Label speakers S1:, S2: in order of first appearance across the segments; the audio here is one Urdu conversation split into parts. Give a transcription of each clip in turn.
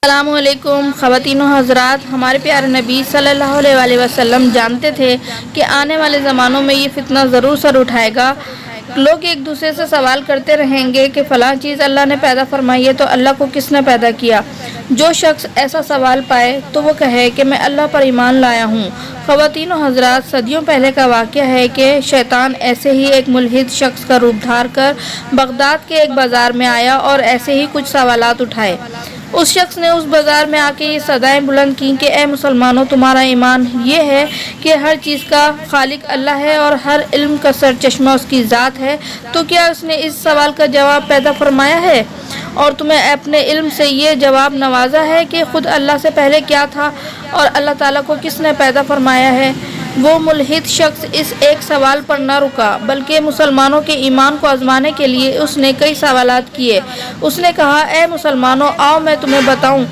S1: السلام علیکم خواتین و حضرات، ہمارے پیارے نبی صلی اللہ علیہ وسلم جانتے تھے کہ آنے والے زمانوں میں یہ فتنہ ضرور سر اٹھائے گا۔ لوگ ایک دوسرے سے سوال کرتے رہیں گے کہ فلاں چیز اللہ نے پیدا فرمائی ہے تو اللہ کو کس نے پیدا کیا؟ جو شخص ایسا سوال پائے تو وہ کہے کہ میں اللہ پر ایمان لایا ہوں۔ خواتین و حضرات، صدیوں پہلے کا واقعہ ہے کہ شیطان ایسے ہی ایک ملحد شخص کا روپ دھار کر بغداد کے ایک بازار میں آیا اور ایسے ہی کچھ سوالات اٹھائے۔ اس شخص نے اس بازار میں آ کے یہ صدائیں بلند کیں کہ اے مسلمانوں، تمہارا ایمان یہ ہے کہ ہر چیز کا خالق اللہ ہے اور ہر علم کا سرچشمہ اس کی ذات ہے، تو کیا اس نے اس سوال کا جواب پیدا فرمایا ہے اور تمہیں اپنے علم سے یہ جواب نوازا ہے کہ خود اللہ سے پہلے کیا تھا اور اللہ تعالیٰ کو کس نے پیدا فرمایا ہے؟ وہ ملحد شخص اس ایک سوال پر نہ رکا بلکہ مسلمانوں کے ایمان کو آزمانے کے لیے اس نے کئی سوالات کیے۔ اس نے کہا، اے مسلمانوں، آؤ میں تمہیں بتاؤں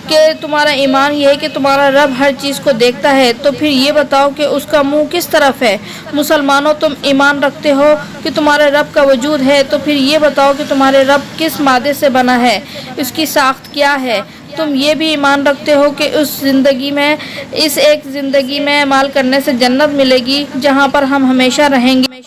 S1: کہ تمہارا ایمان یہ ہے کہ تمہارا رب ہر چیز کو دیکھتا ہے، تو پھر یہ بتاؤ کہ اس کا منہ کس طرف ہے؟ مسلمانوں، تم ایمان رکھتے ہو کہ تمہارے رب کا وجود ہے، تو پھر یہ بتاؤ کہ تمہارے رب کس مادے سے بنا ہے، اس کی ساخت کیا ہے؟ تم یہ بھی ایمان رکھتے ہو کہ اس ایک زندگی میں اعمال کرنے سے جنت ملے گی جہاں پر ہم ہمیشہ رہیں گے،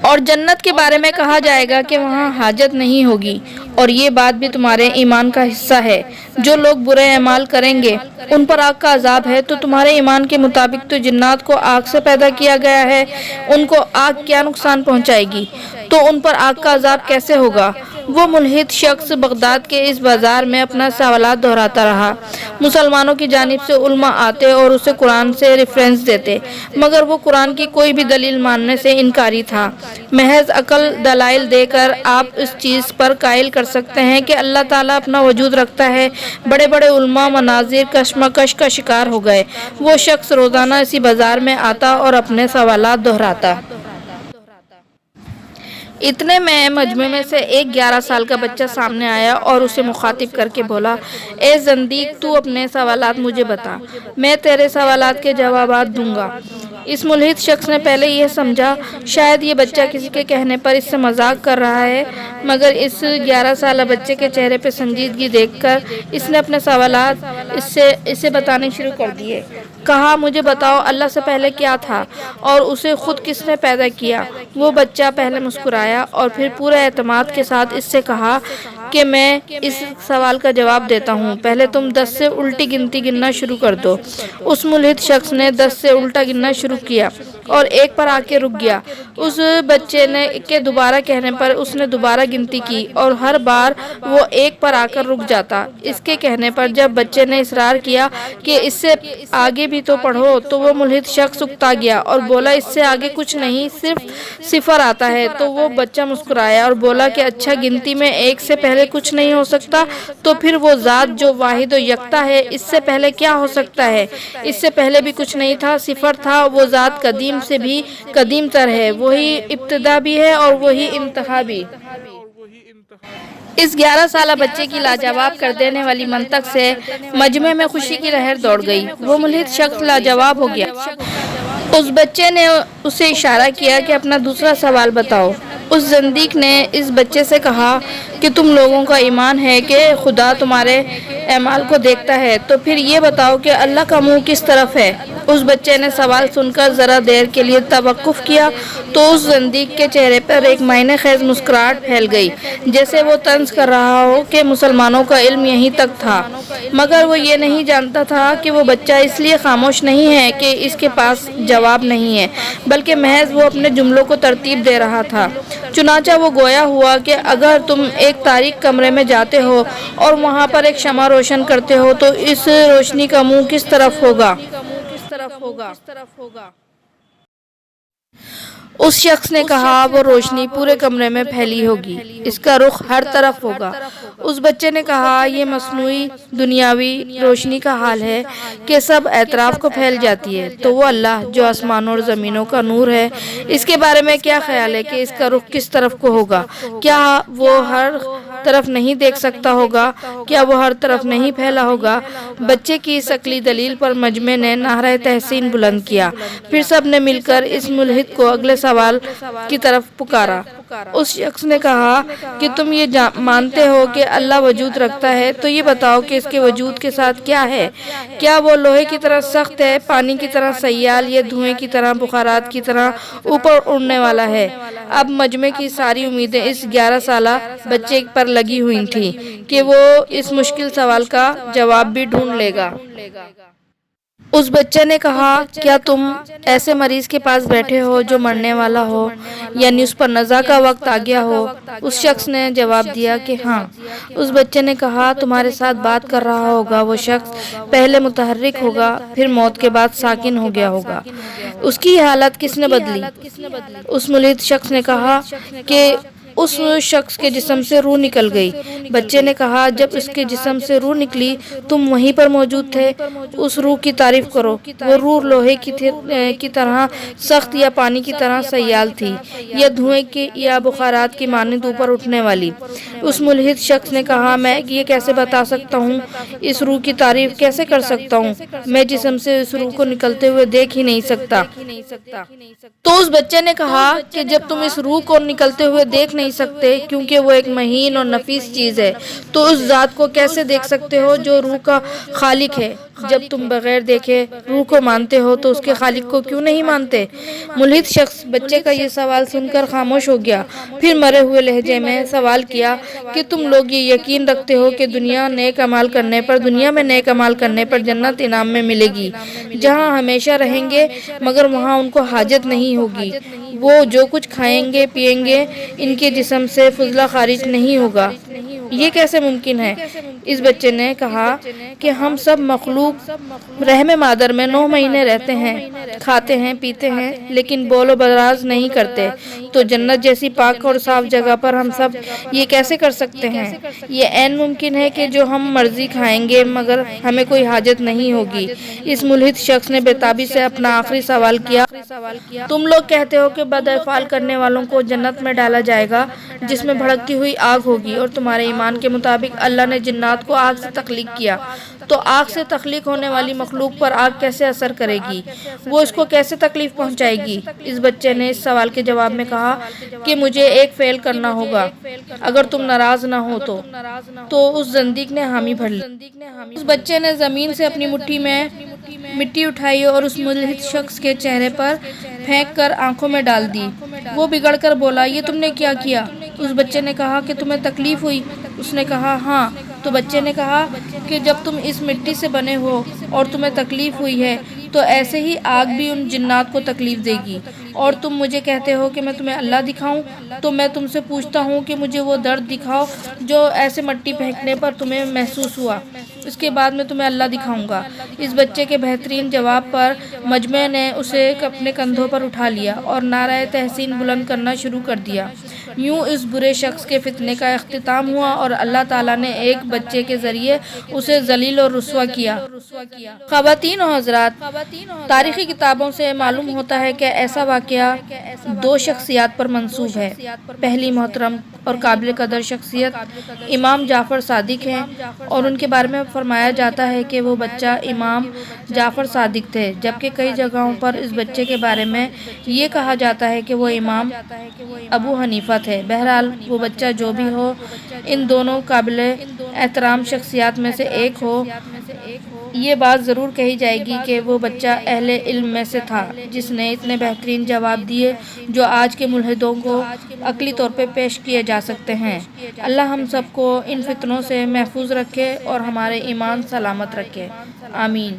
S1: اور جنت کے بارے میں کہا جائے گا کہ وہاں حاجت نہیں ہوگی، اور یہ بات بھی تمہارے ایمان کا حصہ ہے۔ جو لوگ برے اعمال کریں گے ان پر آگ کا عذاب ہے، تو تمہارے ایمان کے مطابق تو جنات کو آگ سے پیدا کیا گیا ہے، ان کو آگ کیا نقصان پہنچائے گی، تو ان پر آگ کا عذاب کیسے ہوگا؟ وہ ملحد شخص بغداد کے اس بازار میں اپنا سوالات دہراتا رہا۔ مسلمانوں کی جانب سے علماء آتے اور اسے قرآن سے ریفرنس دیتے، مگر وہ قرآن کی کوئی بھی دلیل ماننے سے انکاری تھا۔ محض عقل دلائل دے کر آپ اس چیز پر قائل کر سکتے ہیں کہ اللہ تعالیٰ اپنا وجود رکھتا ہے۔ بڑے بڑے علماء مناظر کشمکش کا شکار ہو گئے۔ وہ شخص روزانہ اسی بازار میں آتا اور اپنے سوالات دہراتا۔ اتنے میں مجمع میں سے ایک 11 سال کا بچہ سامنے آیا اور اسے مخاطب کر کے بولا، اے زندیق، تو اپنے سوالات مجھے بتا، میں تیرے سوالات کے جوابات دوں گا۔ اس ملحد شخص نے پہلے یہ سمجھا شاید یہ بچہ کسی کے کہنے پر اس سے مذاق کر رہا ہے، مگر اس 11 سالہ بچے کے چہرے پہ سنجیدگی دیکھ کر اس نے اپنے سوالات اسے بتانے شروع کر دیے۔ کہا، مجھے بتاؤ اللہ سے پہلے کیا تھا اور اسے خود کس نے پیدا کیا؟ وہ بچہ پہلے مسکرایا اور پھر پورے اعتماد کے ساتھ اس سے کہا کہ میں اس سوال کا جواب دیتا ہوں، پہلے تم 10 سے الٹی گنتی گننا شروع کر دو۔ اس ملحد شخص نے 10 سے الٹا گننا شروع کیا اور 1 پر آ کے رک گیا۔ اس بچے کے دوبارہ کہنے پر اس نے دوبارہ گنتی کی اور ہر بار وہ 1 پر آ کر رک جاتا۔ اس کے کہنے پر جب بچے نے اصرار کیا کہ اس سے آگے بھی تو پڑھو، تو وہ ملحد شخص اکتا گیا اور بولا، اس سے آگے کچھ نہیں، صرف 0 آتا ہے۔ تو وہ بچہ مسکرایا اور بولا کہ اچھا، گنتی میں 1 سے پہلے کچھ نہیں ہو سکتا، تو پھر وہ ذات جو واحد و یکتا ہے، اس سے پہلے کیا ہو سکتا ہے؟ اس سے پہلے بھی کچھ نہیں تھا، 0 تھا۔ وہ ذات قدیم سے بھی قدیم تر ہے، وہی ابتدا بھی ہے اور وہی انتہا بھی۔ اس 11 سالہ بچے کی لاجواب کر دینے والی منطق سے مجمع میں خوشی کی لہر دوڑ گئی۔ وہ ملحد شخص لاجواب ہو گیا۔ اس بچے نے اسے اشارہ کیا کہ اپنا دوسرا سوال بتاؤ۔ اس زندیق نے اس بچے سے کہا کہ تم لوگوں کا ایمان ہے کہ خدا تمہارے اعمال کو دیکھتا ہے، تو پھر یہ بتاؤ کہ اللہ کا منہ کس طرف ہے؟ اس بچے نے سوال سن کر ذرا دیر کے لیے توقف کیا تو اس زندیق کے چہرے پر ایک معنی خیز مسکراہٹ پھیل گئی، جیسے وہ طنز کر رہا ہو کہ مسلمانوں کا علم یہیں تک تھا۔ مگر وہ یہ نہیں جانتا تھا کہ وہ بچہ اس لیے خاموش نہیں ہے کہ اس کے پاس جواب نہیں ہے، بلکہ محض وہ اپنے جملوں کو ترتیب دے رہا تھا۔ چنانچہ وہ گویا ہوا کہ اگر تم ایک تاریک کمرے میں جاتے ہو اور وہاں پر ایک شمع روشن کرتے ہو تو اس روشنی کا منہ کس طرف ہوگا؟ اس شخص نے کہا، وہ روشنی پورے کمرے میں پھیلی ہوگی، اس کا رخ ہر طرف ہوگا۔ اس بچے نے کہا، یہ مصنوعی دنیاوی روشنی کا حال ہے کہ سب اطراف کو پھیل جاتی ہے، تو وہ اللہ جو آسمانوں اور زمینوں کا نور ہے، اس کے بارے میں کیا خیال ہے کہ اس کا رخ کس طرف کو ہوگا؟ کیا وہ ہر طرف نہیں دیکھ سکتا ہوگا؟ کیا وہ ہر طرف نہیں پھیلا ہوگا؟ بچے کی اس عقلی دلیل پر مجمع نے نعرہ تحسین بلند کیا۔ پھر سب نے مل کر اس ملحد کو اگلے سوال کی طرف پکارا۔ اس شخص نے کہا کہ تم یہ مانتے ہو کہ اللہ وجود رکھتا ہے، تو یہ بتاؤ کہ اس کے وجود کے ساتھ کیا ہے؟ کیا وہ لوہے کی طرح سخت ہے، پانی کی طرح سیال، یا دھوئیں کی طرح، بخارات کی طرح اوپر اڑنے والا ہے؟ اب مجمع کی ساری امیدیں اس 11 سالہ بچے پر لگی ہوئی تھیں کہ وہ اس مشکل سوال کا جواب بھی ڈھونڈ لے گا۔ اس بچے نے کہا، کیا تم ایسے مریض کے پاس بیٹھے ہو جو مرنے والا ہو، یعنی اس پر نزا کا وقت آ گیا ہو؟ اس شخص نے جواب دیا کہ ہاں۔ اس بچے نے کہا، تمہارے ساتھ بات کر رہا ہوگا وہ شخص پہلے متحرک ہوگا، پھر موت کے بعد ساکن ہو گیا ہوگا۔ اس کی حالت کس نے بدلی؟ اس ملحد شخص نے کہا کہ اس شخص کے جسم سے روح نکل گئی۔ بچے نے کہا، جب اس کے جسم سے روح نکلی تم وہیں پر موجود تھے؟ اس روح کی تعریف کرو۔ وہ روح لوہے کی طرح سخت یا پانی کی طرح سیال تھی، یا دھوئیں کی یا بخارات کی مانند اوپر اٹھنے والی۔ اس ملحد شخص نے کہا، میں یہ کیسے بتا سکتا ہوں؟ اس روح کی تعریف کیسے کر سکتا ہوں؟ میں جسم سے اس روح کو نکلتے ہوئے دیکھ ہی نہیں سکتا۔ تو اس بچے نے کہا کہ جب تم اس روح کو نکلتے ہوئے دیکھ نہیں سکتے کیونکہ وہ ایک مہین اور نفیس چیز ہے، تو اس ذات کو کیسے دیکھ سکتے ہو جو روح کا خالق ہے؟ جب تم بغیر دیکھے روح کو مانتے ہو تو اس کے خالق کو کیوں نہیں مانتے؟ ملحد شخص بچے کا یہ سوال سن کر خاموش ہو گیا، پھر مرے ہوئے لہجے میں سوال کیا کہ تم لوگ یہ یقین رکھتے ہو کہ دنیا میں نیک عمال کرنے پر جنت انعام میں ملے گی، جہاں ہمیشہ رہیں گے، مگر وہاں ان کو حاجت نہیں ہوگی، وہ جو کچھ کھائیں گے پیئیں گے ان کے جسم سے فضلہ خارج نہیں ہوگا؟ یہ کیسے ممکن ہے؟ اس بچے نے کہا کہ ہم سب مخلوق رحم مادر میں 9 مہینے رہتے ہیں، کھاتے ہیں پیتے ہیں، لیکن بول و براز نہیں کرتے، تو جنت جیسی پاک اور صاف جگہ پر ہم سب یہ کیسے کر سکتے ہیں؟ یہ عین ممکن ہے کہ جو ہم مرضی کھائیں گے مگر ہمیں کوئی حاجت نہیں ہوگی۔ اس ملحد شخص نے بےتابی سے اپنا آخری سوال کیا، تم لوگ کہتے ہو کہ بد افعال کرنے والوں کو جنت میں ڈالا جائے گا جس میں بھڑکتی ہوئی آگ ہوگی، اور تمہارے ایمان کے مطابق اللہ نے جنات کو آگ سے تخلیق کیا، تو آگ سے تخلیق ہونے والی مخلوق پر آگ کیسے اثر کرے گی؟ وہ اس کو کیسے تکلیف پہنچائے گی؟ اس بچے نے اس سوال کے جواب میں کہا کہ مجھے ایک فعل کرنا ہوگا، اگر تم ناراض نہ ہو تو اس زندیق نے حامی بھر لی۔ اس بچے نے زمین سے اپنی مٹھی میں مٹی اٹھائی اور اس ملحد شخص کے چہرے پر پھینک کر آنکھوں میں ڈال دی۔ وہ بگڑ کر بولا، یہ تم نے کیا کیا؟ اس بچے نے کہا کہ تمہیں تکلیف ہوئی؟ اس نے کہا ہاں۔ تو بچے نے کہا کہ جب تم اس مٹی سے بنے ہو اور تمہیں تکلیف ہوئی ہے تو ایسے ہی آگ بھی ان جنات کو تکلیف دے گی، اور تم مجھے کہتے ہو کہ میں تمہیں اللہ دکھاؤں، تو میں تم سے پوچھتا ہوں کہ مجھے وہ درد دکھاؤ جو ایسے مٹی پھینکنے پر تمہیں محسوس ہوا، اس کے بعد میں تمہیں اللہ دکھاؤں گا۔ اس بچے کے بہترین جواب پر مجمع نے اسے اپنے کندھوں پر اٹھا لیا اور نعرہ تحسین بلند کرنا شروع کر دیا۔ یوں اس برے شخص کے فتنے کا اختتام ہوا اور اللہ تعالیٰ نے ایک بچے کے ذریعے اسے ذلیل اور رسوا کیا۔ خواتین و حضرات، تاریخی کتابوں سے معلوم ہوتا ہے کہ ایسا واقعہ 2 شخصیات پر منسوب ہے۔ پہلی محترم اور قابل قدر شخصیت امام جعفر صادق ہیں، اور ان کے بارے میں فرمایا جاتا ہے کہ وہ بچہ امام جعفر صادق تھے، جبکہ کئی جگہوں پر اس بچے کے بارے میں یہ کہا جاتا ہے کہ وہ امام ابو حنیفہ تھے۔ بہرحال وہ بچہ جو بھی ہو، ان دونوں قابل احترام شخصیات میں سے ایک ہو، یہ بات ضرور کہی جائے گی کہ وہ بچہ اہل علم میں سے تھا جس نے اتنے بہترین جواب دیے جو آج کے ملحدوں کو عقلی طور پہ پیش کیے جا سکتے ہیں۔ اللہ ہم سب کو ان فتنوں سے محفوظ رکھے اور ہمارے ایمان سلامت رکھے، آمین۔